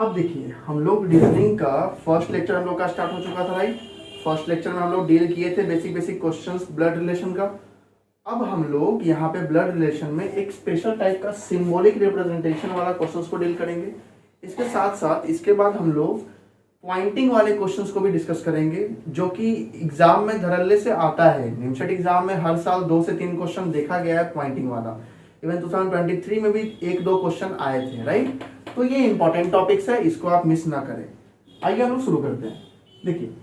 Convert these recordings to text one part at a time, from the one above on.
अब देखिए हम लोग रीजनिंग का फर्स्ट लेक्चर हम लोग का स्टार्ट हो चुका था राइट। फर्स्ट लेक्चर में हम लोग डील किए थे basic basic questions blood relation का। अब हम लोग यहाँ पे ब्लड रिलेशन में एक स्पेशल टाइप का सिंबॉलिक रिप्रेजेंटेशन वाला क्वेश्चंस को डील करेंगे। इसके साथ साथ इसके बाद हम लोग पॉइंटिंग वाले क्वेश्चंस को भी डिस्कस करेंगे जो कि एग्जाम में धड़ल्ले से आता है। निमसेट एग्जाम में हर साल 2 से 3 क्वेश्चन देखा गया है पॉइंटिंग वाला। इवन 2023 में भी 1-2 क्वेश्चन आए थे राइट। तो ये इंपॉर्टेंट टॉपिक्स है, इसको आप मिस ना करें। आइए हम लोग शुरू करते हैं। देखिए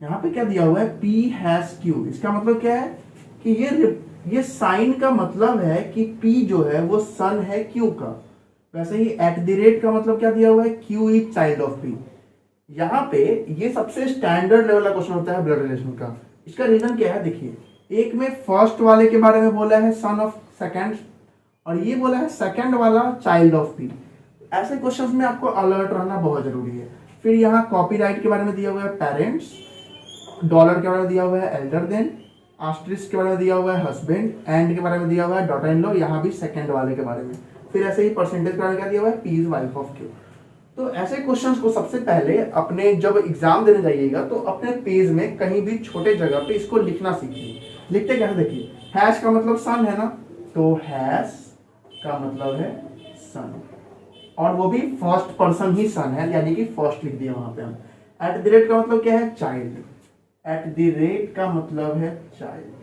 यहाँ पे क्या दिया हुआ है, P हैज Q। इसका मतलब क्या है कि ये साइन का मतलब है कि P जो है वो सन है Q का। वैसे ही एट द रेट का मतलब क्या दिया हुआ है, Q is child of P। यहाँ पे ये सबसे स्टैंडर्ड लेवल का क्वेश्चन होता है ब्लड रिलेशन का। इसका रीजन क्या है, देखिए एक में फर्स्ट वाले के बारे में बोला है सन ऑफ सेकंड, और ये बोला है सेकंड वाला चाइल्ड ऑफ पी। ऐसे क्वेश्चंस में आपको अलर्ट रहना बहुत जरूरी है। फिर यहाँ कॉपीराइट के बारे में दिया हुआ है पेरेंट्स, डॉलर के बारे में दिया हुआ है एल्डर देन, आस्ट्रिस्क के बारे में दिया हुआ है हस्बैंड, एंड के बारे में दिया हुआ है डॉटर इन लॉ, यहाँ भी सेकंड वाले के बारे में। फिर ऐसे ही परसेंटेज के बारे में क्या दिया हुआ है, P is wife of Q. तो ऐसे क्वेश्चंस को सबसे पहले अपने जब एग्जाम देने जाइएगा तो अपने पेज में कहीं भी छोटे जगह पे इसको लिखना सीखिए। लिखते कैसे, देखिए हैश का मतलब सन है ना, तो हैश का मतलब है सन, और वो भी फर्स्ट पर्सन ही सन है, यानी कि फर्स्ट लिख दिया वहां पे हम। एट द रेट का मतलब क्या है, चाइल्ड। एट द रेट का मतलब है चाइल्ड,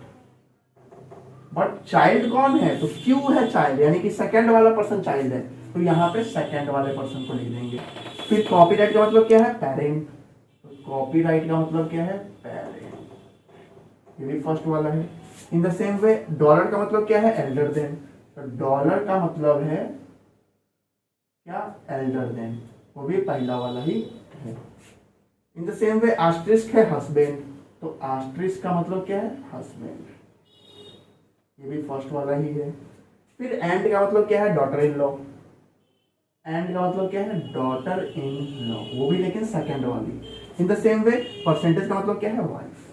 बट चाइल्ड कौन है, तो क्यू है चाइल्ड, यानी कि सेकंड वाला पर्सन चाइल्ड है, तो यहाँ पे सेकंड वाले पर्सन को लिख देंगे। फिर कॉपीराइट का मतलब क्या है, पेरेंट। तो कॉपीराइट का मतलब क्या है, पेरेंट, ये भी फर्स्ट वाला है। In the same way dollar का मतलब क्या है, एल्डर देन। तो डॉलर का मतलब है क्या, एल्डर देन, वो भी पहला वाला ही है। इन द सेम वे आस्ट्रिस्क है हस्बैंड, तो आस्ट्रिस्क का मतलब क्या है, हस्बैंड, ये भी फर्स्ट वाला ही है। फिर एंड का मतलब क्या है, डॉटर इन लॉ। एंड का मतलब क्या है, डॉटर इन लॉ, वो भी लेकिन सेकंड वाली। In the same way percentage का मतलब क्या है, वाइफ।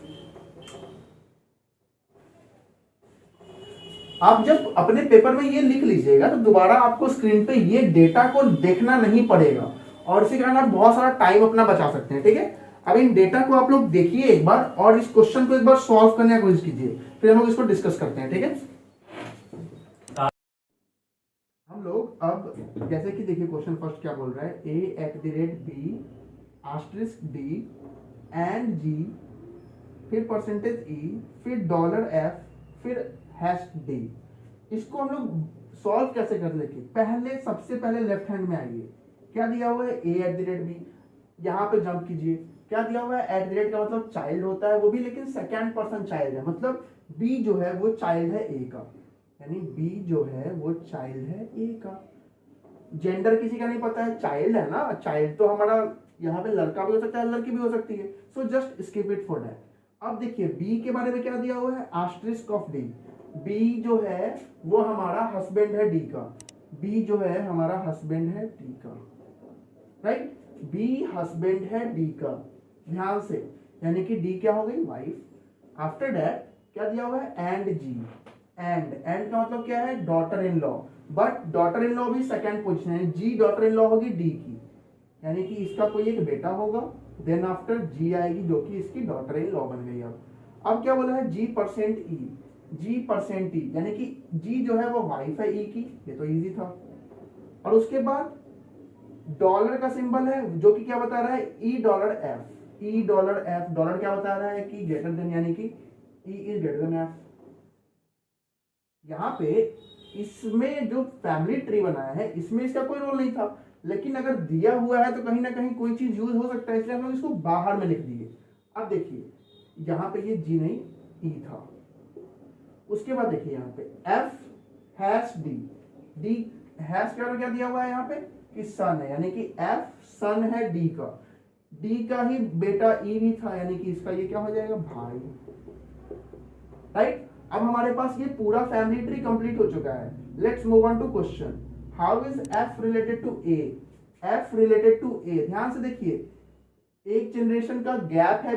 आप जब अपने पेपर में ये लिख लीजिएगा तो दोबारा आपको स्क्रीन पे ये डेटा को देखना नहीं पड़ेगा, और इसी कारण आप बहुत सारा टाइम अपना बचा सकते हैं। ठीक है, अब इन डेटा को आप लोग देखिए एक बार, और इस क्वेश्चन को एक बार सॉल्व करने की कोशिश कीजिए, फिर हम लोग इसको डिस्कस करते हैं। ठीक है, हम लोग अब जैसे कि देखिए क्वेश्चन फर्स्ट क्या बोल रहा है, A at the rate B asterisk D and G, फिर परसेंटेज ई, फिर डॉलर एफ, फिर हैश डी। इसको हम लोग सॉल्व कैसे कर लेंगे, पहले सबसे पहले लेफ्ट हैंड में आइए, क्या दिया हुआ है, A at the rate B, यहाँ पे जंप कीजिए। क्या दिया हुआ है, एट द रेट का मतलब चाइल्ड होता है, वो भी लेकिन सेकेंड पर्सन चाइल्ड है, मतलब बी जो है वो चाइल्ड है ए का, यानी बी जो है वो चाइल्ड है ए का। जेंडर किसी का नहीं पता है, चाइल्ड है ना, चाइल्ड तो हमारा यहाँ पे लड़का भी हो सकता है लड़की भी हो सकती है, so just skip it for that. अब देखिए बी के बारे में क्या दिया हुआ है, आस्ट्रिस्क ऑफ डी। बी जो है वो हमारा हस्बैंड है डी का, बी जो है हमारा हस्बैंड है डी का, राइट। बी हस्बैंड है डी का, ध्यान से, यानी कि डी क्या हो गई, वाइफ। आफ्टर दैट क्या दिया हुआ है, एंड जी। एंड का मतलब क्या है, daughter in law, but daughter in law भी सेकंड पोजीशन है, जी डॉटर इन लॉ होगी डी की, यानी कि इसका कोई एक बेटा होगा, देन आफ्टर जी आएगी जो कि इसकी डॉटर इन लॉ बन गई। अब क्या बोला है, जी परसेंट ई, जी परसेंट ई, यानी कि जी जो है वो वाइफ है ई की, ये तो इजी था। और उसके बाद डॉलर का सिंबल है जो कि क्या बता रहा है, ई डॉलर एफ। ई डॉलर एफ, डॉलर क्या बता रहा है कि ग्रेटर देन, यानी कि E is greater than F. यहाँ पे इसमें जो फैमिली ट्री बनाया है इसमें इसका कोई रोल नहीं था, लेकिन अगर दिया हुआ है तो कहीं ना कहीं कोई चीज यूज हो सकता है, इसलिए हम लोग इसको बाहर में लिख दिए। अब देखिए यहाँ पे ये जी नहीं ई था। उसके बाद देखिए यहाँ पे F hash D, D hash क्या दिया हुआ है यहाँ पे कि सन है, यानी कि एफ सन है डी का, डी का ही बेटा ई भी था, यानी कि इसका ये क्या हो जाएगा, भाई, राइट। अब हमारे पास ये पूरा फैमिली ट्री कंप्लीट हो चुका है। Let's move on to question, how is F related to A. F related to A, ध्यान से देखिए, एक जनरेशन का गैप है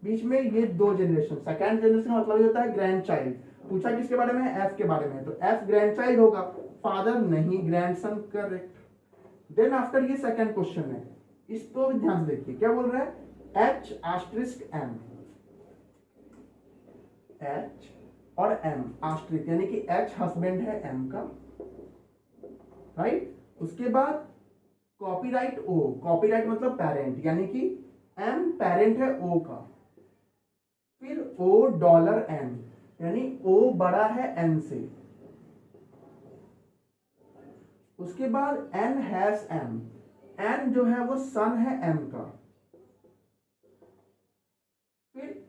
बीच में, ये 2 जनरेशन, सेकेंड जनरेशन मतलब होता है ग्रैंड चाइल्ड। पूछा किसके बारे में है, एफ के बारे में, तो एफ ग्रैंड चाइल्ड होगा, फादर नहीं, ग्रैंडसन, करेक्ट। देन आफ्टर ये सेकंड क्वेश्चन है, इसको भी ध्यान से देखिए क्या बोल रहा है, एच आस्ट्रिस्क एम, एच और एम आस्ट्रिक, यानी कि एच हस्बैंड है एम का, राइट। उसके बाद कॉपीराइट ओ, कॉपीराइट मतलब पेरेंट, यानी कि एम पेरेंट है ओ का। फिर ओ डॉलर एन, यानी ओ बड़ा है एन से। उसके बाद एन हैज एम, एन जो है वो सन है एम का। फिर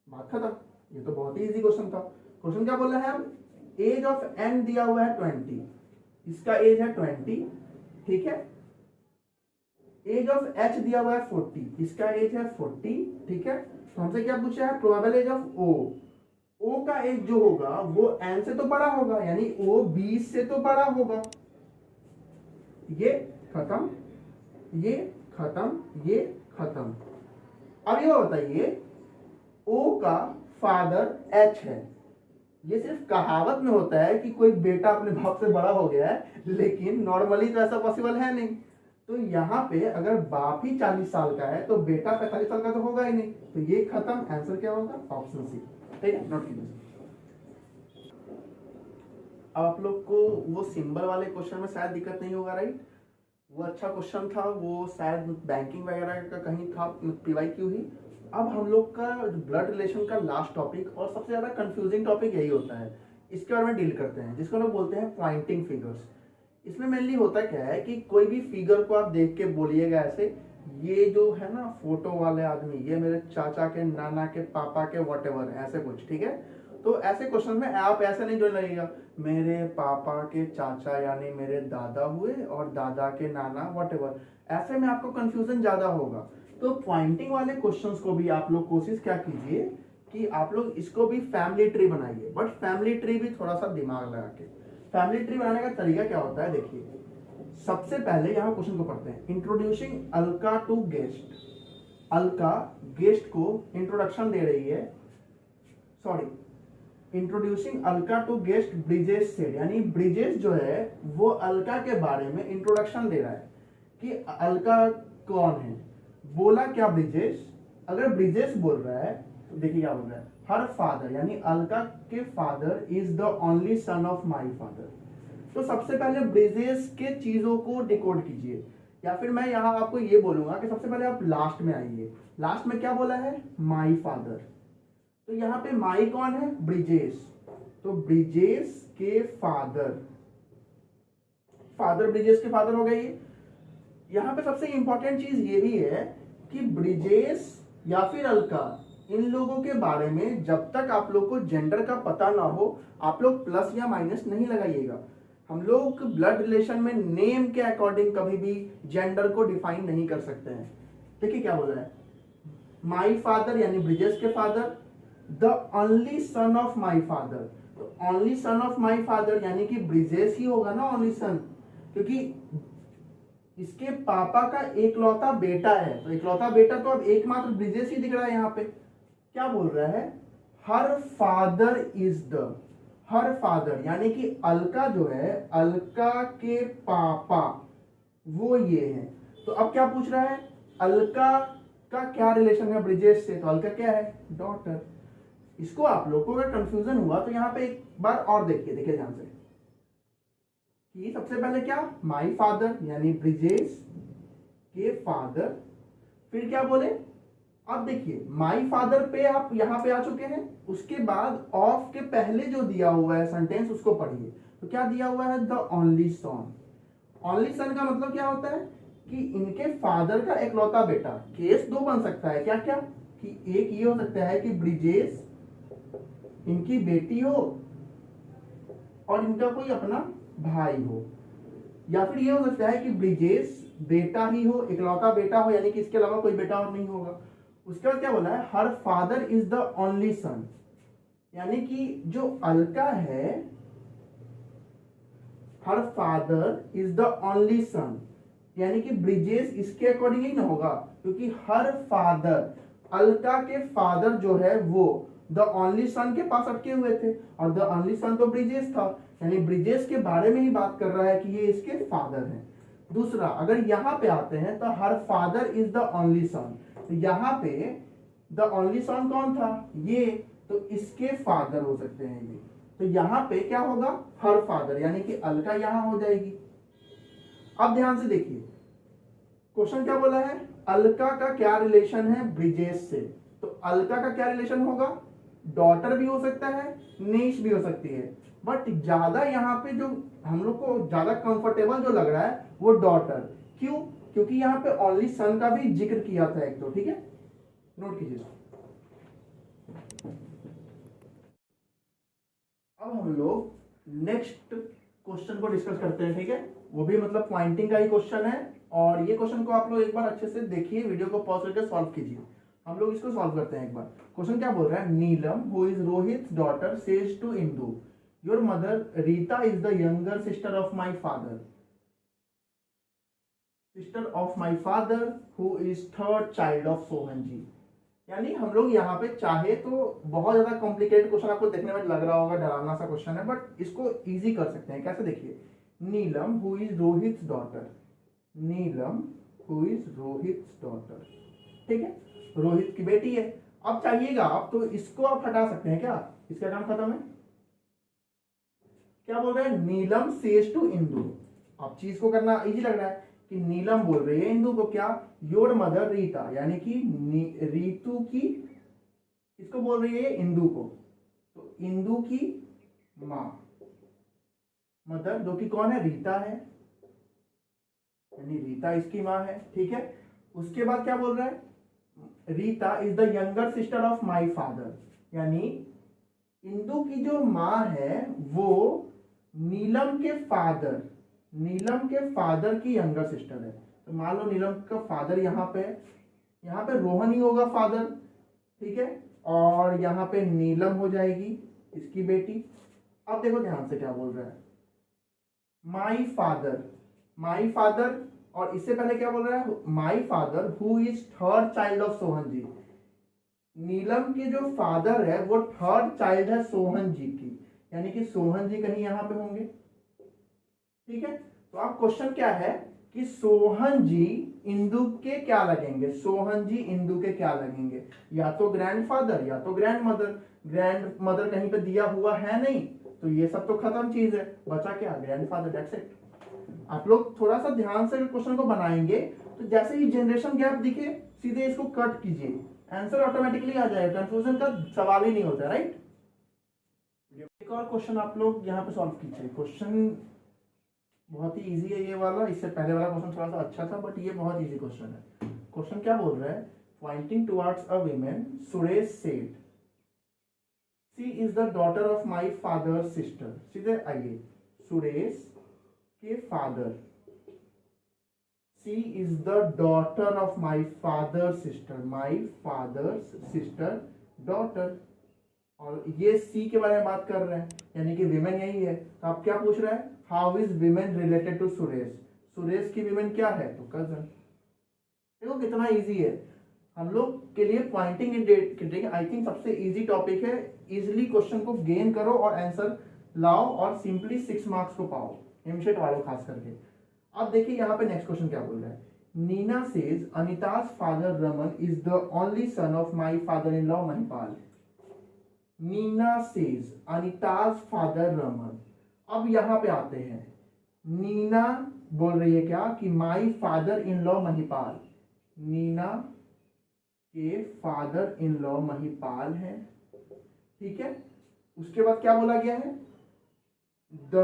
बात खत्म। ये तो बहुत ही इजी क्वेश्चन था। क्वेश्चन क्या बोला है, अब एज ऑफ एन दिया हुआ है 20, इसका एज है 20, ठीक है। एज ऑफ एच दिया हुआ है 40, इसका एज है 40, ठीक है। तो हमसे क्या पूछा है, प्रोबेबल एज ऑफ ओ, ओ का एज जो होगा वो एन से तो बड़ा होगा, यानी ओ 20 से तो बड़ा होगा। ये खत्म, ये खत्म, ये खत्म। अब ये बताइए ओ का फादर एच है। ये सिर्फ कहावत में होता है कि कोई बेटा अपने बाप से बड़ा हो गया है, लेकिन नॉर्मली तो ऐसा पॉसिबल है नहीं। तो यहाँ पे अगर बाप ही 40 साल का है तो बेटा 45 साल का तो होगा ही नहीं। तो ये खत्म, आंसर क्या होगा, ऑप्शन सी, ठीक है, नोट कीजिए। अब आप लोग को वो सिंबल वाले क्वेश्चन में शायद दिक्कत नहीं होगा, राइट। वो अच्छा क्वेश्चन था, वो शायद बैंकिंग वगैरह का कहीं था, पीवाईक्यू ही। अब हम लोग का ब्लड रिलेशन का लास्ट टॉपिक और सबसे ज्यादा कंफ्यूजिंग टॉपिक यही होता है, इसके बारे में डील करते हैं, जिसको लोग बोलते हैं पॉइंटिंग फिगर्स। इसमें मेनली होता क्या है कि कोई भी फिगर को आप देख के बोलिएगा ऐसे, ये जो है ना फोटो वाले आदमी, ये मेरे चाचा के, नाना के, पापा के, व्हाटएवर, ऐसे कुछ, ठीक है। तो ऐसे क्वेश्चन में आप ऐसे नहीं जोड़ लगेगा, मेरे पापा के चाचा यानी मेरे दादा हुए और दादा के नाना, व्हाटएवर, ऐसे में आपको कंफ्यूजन ज्यादा होगा। तो पॉइंटिंग वाले क्वेश्चंस को भी आप लोग कोशिश क्या कीजिए कि आप लोग इसको भी फैमिली ट्री बनाइए, बट फैमिली ट्री भी थोड़ा सा दिमाग लगा के। फैमिली ट्री बनाने का तरीका क्या होता है, देखिए सबसे पहले यहाँ क्वेश्चन को पढ़ते हैं, introducing Alka to guest. Alka guest को इंट्रोडक्शन दे रही है, sorry, introducing Alka to guest Brijesh said, यानी ब्रिजेश जो है वो अलका के बारे में इंट्रोडक्शन दे रहा है कि अलका कौन है। बोला क्या ब्रिजेश, अगर ब्रिजेश बोल रहा है तो देखिए क्या बोल रहा है, हर फादर, यानी अलका के father is the only son of my father. तो सबसे पहले ब्रिजेश के चीजों को डिकोड कीजिए, या फिर मैं यहाँ आपको ये बोलूंगा कि सबसे पहले आप लास्ट में आइए। लास्ट में क्या बोला है, माई फादर। तो यहाँ पे माई कौन है, ब्रिजेश। तो ब्रिजेश के फादर, फादर ब्रिजेश के फादर हो गए। यहाँ पे सबसे इंपॉर्टेंट चीज ये भी है कि ब्रिजेश या फिर अलका, इन लोगों के बारे में जब तक आप लोग को जेंडर का पता ना हो, आप लोग प्लस या माइनस नहीं लगाइएगा। हम लोग ब्लड रिलेशन में नेम के अकॉर्डिंग कभी भी जेंडर को डिफाइन नहीं कर सकते हैं। देखिए क्या बोला है, माई फादर यानी ब्रिजेश के father, the only son of my father. तो only son of my father यानी कि ब्रिजेश ही होगा ना ओनली सन, क्योंकि इसके पापा का एकलौता बेटा है। तो एकलौता बेटा तो अब एकमात्र ब्रिजेश ही दिख रहा है। यहाँ पे क्या बोल रहा है, her father is the, her father यानी कि अलका जो है, अलका के पापा वो ये है। तो अब क्या पूछ रहा है, अलका का क्या रिलेशन है ब्रिजेश से, तो अलका क्या है, डॉटर। इसको आप लोग को अगर कंफ्यूजन हुआ तो यहाँ पे एक बार और देखिए ध्यान से कि सबसे पहले क्या, माई फादर यानी ब्रिजेश के फादर, फिर क्या बोले, अब देखिए माई फादर पे आप यहाँ पे आ चुके हैं। उसके बाद ऑफ के पहले जो दिया हुआ है सेंटेंस उसको पढ़िए। तो क्या दिया हुआ है, the only sun. Only son का मतलब क्या होता है कि इनके फादर का एकलौता बेटा। केस दो बन सकता है, क्या क्या, कि एक ये हो सकता है कि ब्रिजेश इनकी बेटी हो और इनका कोई अपना भाई हो, या फिर ये हो सकता है कि ब्रिजेश बेटा ही हो, इकलौता बेटा हो, यानी कि इसके अलावा कोई बेटा और नहीं होगा। उसके बाद क्या बोला है, her father is the only सन, यानी कि जो अलका है, her father is the only सन, यानी कि ब्रिजेश इसके अकॉर्डिंग ही ना होगा, क्योंकि हर फादर, अलका के फादर जो है वो द ओनली सन के पास अटके हुए थे, और द ओनली सन तो ब्रिजेश था, यानी ब्रिजेश के बारे में ही बात कर रहा है कि ये इसके फादर हैं। दूसरा, अगर यहाँ पे आते हैं तो her father is the only सन, तो यहाँ पे द ओनली सन कौन था, ये, तो इसके फादर हो सकते हैं ये, तो यहाँ पे क्या होगा, हर फादर, यानी कि अलका यहाँ हो जाएगी। अब ध्यान से देखिए, क्वेश्चन क्या बोला है, अलका का क्या रिलेशन है ब्रिजेश से, तो अलका का क्या रिलेशन होगा, डॉटर भी हो सकता है, नीश भी हो सकती है, बट ज्यादा यहाँ पे जो हम लोग को ज्यादा कंफर्टेबल जो लग रहा है वो डॉटर। क्यों, क्योंकि यहाँ पे ओनली सन का भी जिक्र किया था एक, तो ठीक है, नोट कीजिए। अब हम लोग नेक्स्ट क्वेश्चन को डिस्कस करते हैं, ठीक है, वो भी मतलब पॉइंटिंग का ही क्वेश्चन है, और ये क्वेश्चन को आप लोग एक बार अच्छे से देखिए, वीडियो को पॉज करके सॉल्व कीजिए। हम लोग इसको सॉल्व करते हैं एक बार। क्वेश्चन क्या बोल रहा है, Neelam who is Rohit daughter says to Indu, your mother Rita is the younger sister of my father, sister of my father who is third child of Sohan ji. यानी हम लोग यहाँ पे चाहे तो बहुत ज्यादा कॉम्प्लिकेटेड क्वेश्चन आपको देखने में लग रहा होगा, डरावना सा क्वेश्चन है, बट इसको इजी कर सकते हैं। कैसे, देखिए, Neelam who is Rohit daughter, Neelam who is Rohit daughter, ठीक है, रोहित की बेटी है। अब चाहिएगा आप तो इसको आप हटा सकते हैं, क्या इसका काम खत्म है। क्या बोल रहे हैं, नीलम सेज टू इंदु, अब चीज को करना इजी लग रहा है कि नीलम बोल रही है इंदु को क्या, योर मदर रीता, यानी कि रीतु की, किसको बोल रही है, इंदु को, तो इंदु की माँ, मदर, जो कि कौन है, रीता है, यानी रीता इसकी माँ है, ठीक है। उसके बाद क्या बोल रहा है, Rita is the younger sister of my father, यानी इंदु की जो माँ है वो नीलम के फादर, नीलम के फादर की यंगर सिस्टर है। तो मान लो नीलम का फादर यहाँ पे रोहन ही होगा फादर, ठीक है, और यहाँ पे नीलम हो जाएगी इसकी बेटी। अब देखो ध्यान से क्या बोल रहा है, माई फादर, माई फादर, और इससे पहले क्या बोल रहा है, my father who is third child of Sohan ji, Neelam के जो फादर है वो थर्ड चाइल्ड है सोहन जी की, यानी कि सोहन जी कहीं यहाँ पे होंगे, ठीक है। तो अब क्वेश्चन क्या है कि सोहन जी इंदु के क्या लगेंगे, सोहन जी इंदु के क्या लगेंगे, या तो ग्रैंडफादर या तो ग्रैंड मदर, ग्रैंड मदर कहीं पे दिया हुआ है नहीं, तो ये सब तो खत्म चीज है, बचा क्या, ग्रैंडफादर, दैट्स इट। आप लोग थोड़ा सा ध्यान से क्वेश्चन को बनाएंगे तो जैसे ही जनरेशन गैप दिखे सीधे इसको कट कीजिए, आंसर ऑटोमेटिकली आ जाएगा, कंफ्यूजन का सवाल ही नहीं होता, राइट। एक और क्वेश्चन आप लोग यहाँ पे सॉल्व कीजिए। क्वेश्चन बहुत ही इजी है ये वाला, इससे पहले वाला क्वेश्चन थोड़ा सा अच्छा था, बट ये बहुत इजी क्वेश्चन है। क्वेश्चन क्या बोल रहा है, pointing towards a women Suresh said she is the daughter of my father sister, सीधे आइए, सुरेश के father, she is the daughter of my father sister, my father sister daughter, और ये सी के बारे में बात कर रहे हैं, यानी कि विमेन यही है। तो आप क्या पूछ रहे हैं, how is women related to Suresh, Suresh की विमेन क्या है, तो कजन। देखो कितना इजी है, हम लोग के लिए पॉइंटिंग इन आई थिंक सबसे इजी टॉपिक है। इजिली क्वेश्चन को गेन करो और आंसर लाओ और सिंपली 6 मार्क्स को पाओ, एमसेट वालों खास करके। अब देखिए यहाँ पे नेक्स्ट क्वेश्चन क्या बोल रहा है, Nina says Anita's father Raman is the only son of my father in law Mahipal, Nina says Anita's father Raman. अब यहां पे आते हैं, नीना बोल रही है क्या कि my father in law Mahipal, Nina के फादर इन लॉ महिपाल है, ठीक है। उसके बाद क्या बोला गया है, the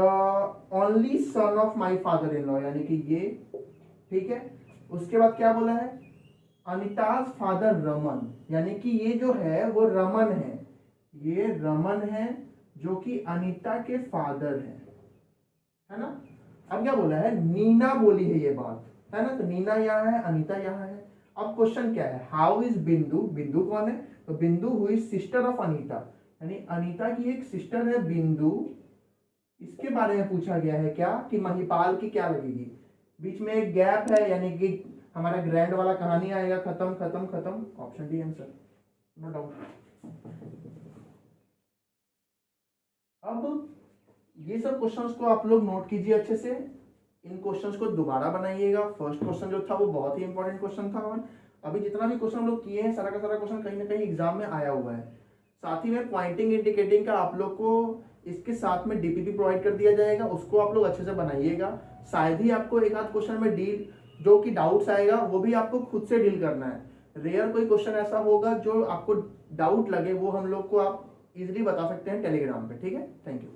only son of my father in law, यानी कि ये, ठीक है। उसके बाद क्या बोला है, अनिताज फादर रमन, यानी कि ये जो है वो रमन है, ये रमन है जो कि अनीता के फादर है ना। अब क्या बोला है, नीना बोली है ये बात, है ना, तो नीना यहाँ है, अनीता यहाँ है। अब क्वेश्चन क्या है, हाउ इज बिंदु, बिंदु कौन है, तो बिंदु हुई सिस्टर ऑफ अनीता, यानी अनीता की एक सिस्टर है बिंदु, इसके बारे में पूछा गया है क्या कि महिपाल की क्या लगेगी। बीच में एक गैप है, यानी कि हमारा ग्रैंड वाला कहानी आएगा, खत्म खत्म खत्म, option D answer, no doubt. अब ये सब क्वेश्चंस को आप लोग नोट कीजिए अच्छे से, इन क्वेश्चंस को दोबारा बनाइएगा। फर्स्ट क्वेश्चन जो था वो बहुत ही इंपॉर्टेंट क्वेश्चन था और अभी जितना भी क्वेश्चन हम लोग किए हैं सारा का सारा क्वेश्चन कहीं ना कहीं एग्जाम में आया हुआ है। साथ ही में पॉइंटिंग इंडिकेटिंग का आप लोग को इसके साथ में डीपीपी प्रोवाइड कर दिया जाएगा, उसको आप लोग अच्छे से बनाइएगा। शायद ही आपको एक आध क्वेश्चन में डील जो कि डाउट्स आएगा वो भी आपको खुद से डील करना है। रेयर कोई क्वेश्चन ऐसा होगा जो आपको डाउट लगे, वो हम लोग को आप इजीली बता सकते हैं टेलीग्राम पे। ठीक है, थैंक यू।